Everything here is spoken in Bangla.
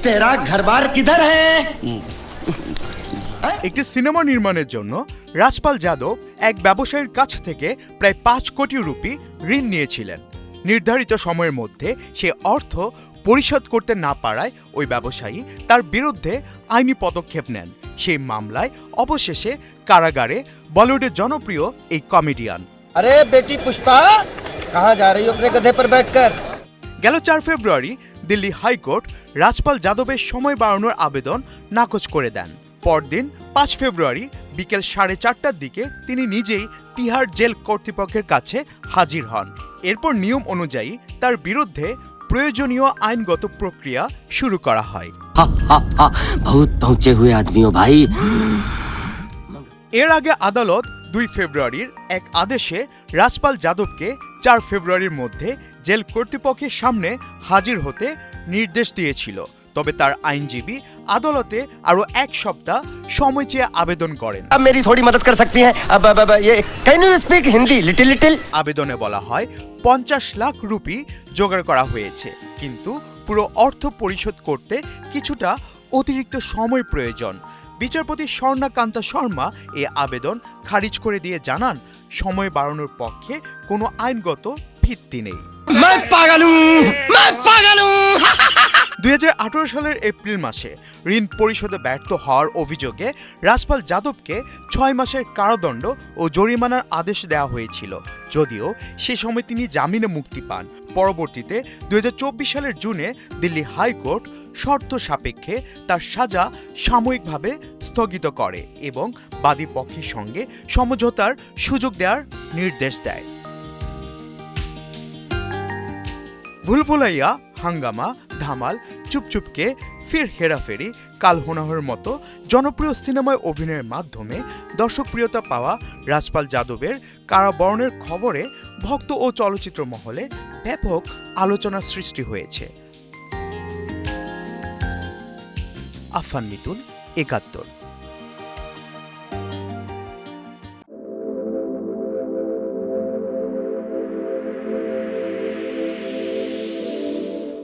तेरा घर-बार किधर है? একটি সিনেমা নির্মাণের জন্য রাজপাল যাদব এক ব্যবসায়ীর কাছ থেকে প্রায় ৫ কোটি রুপি ঋণ নিয়েছিলেন। নির্ধারিত সময়ের মধ্যে সে অর্থ পরিশোধ করতে না পারায় ওই ব্যবসায়ী তার বিরুদ্ধে আইনি পদক্ষেপ নেন। সেই মামলায় অবশেষে কারাগারে বলিউডের জনপ্রিয় এই কমেডিয়ান। अरे बेटी पुष्पा, कहाँ जा रही हो अपने गधे पर बैठकर? গেল ৪ ফেব্রুয়ারি দিল্লি হাইকোর্ট রাজপাল যাদবের সময় বাড়ানোর আবেদন নাকচ করে দেন। পরদিন ৫ ফেব্রুয়ারি বিকেল ৪:৩০টার দিকে তিনি নিজেই তিহার জেল কর্তৃপক্ষের কাছে হাজির হন। এরপর নিয়ম অনুযায়ী তার বিরুদ্ধে প্রয়োজনীয় আইনগত প্রক্রিয়া শুরু করা হয়। बहुत पहुंचे हुए आदमी हो भाई। এর আগে আদালত ২ ফেব্রুয়ারির এক আদেশে রাজপাল যাদবকে ৪ ফেব্রুয়ারির মধ্যে জেল কর্তৃপক্ষের সামনে হাজির হতে নির্দেশ দিয়েছিল। তবে তার আইনজীবী আদালতে আরও ১ সপ্তাহ সময় চেয়ে আবেদন করেন। अब मेरी थोड़ी मदद कर सकती हैं? अब ये can you speak Hindi little? আবেদনে বলা হয় ৫০ লাখ রুপি জোগাড় করা হয়েছে, কিন্তু পুরো অর্থ পরিশোধ করতে কিছুটা অতিরিক্ত সময় প্রয়োজন। বিচারপতি স্বর্ণাকান্তা শর্মা এই আবেদন খারিজ করে দিয়ে জানান, সময় বাড়ানোর পক্ষে কোনো আইনগত ভিত্তি নেই। मैं पागल हूँ ২০১৮ সালের এপ্রিল মাসে ঋণ পরিশোধে ব্যর্থ হওয়ার অভিযোগে রাজপাল যাদবকে ৬ মাসের কারাদণ্ড ও জরিমানার আদেশ দেওয়া হয়েছিল, যদিও সে সময় তিনি জামিনে মুক্তি পান। পরবর্তীতে ২০২৪ সালের জুনে দিল্লি হাইকোর্ট শর্ত সাপেক্ষে তার সাজা সাময়িকভাবে স্থগিত করে এবং বাদী পক্ষের সঙ্গে সমঝোতার সুযোগ দেওয়ার নির্দেশ দেয়। ভুলভুলাইয়া, হাঙ্গামা, ধামাল, চুপচুপকে, ফির হেরাফেরি, কাল হোনাহর মতো জনপ্রিয় সিনেমায় অভিনয়ের মাধ্যমে দর্শকপ্রিয়তা পাওয়া রাজপাল যাদবের কারাবরণের খবরে ভক্ত ও চলচ্চিত্র মহলে ব্যাপক আলোচনার সৃষ্টি হয়েছে। আফফান মিতুল, ৭১।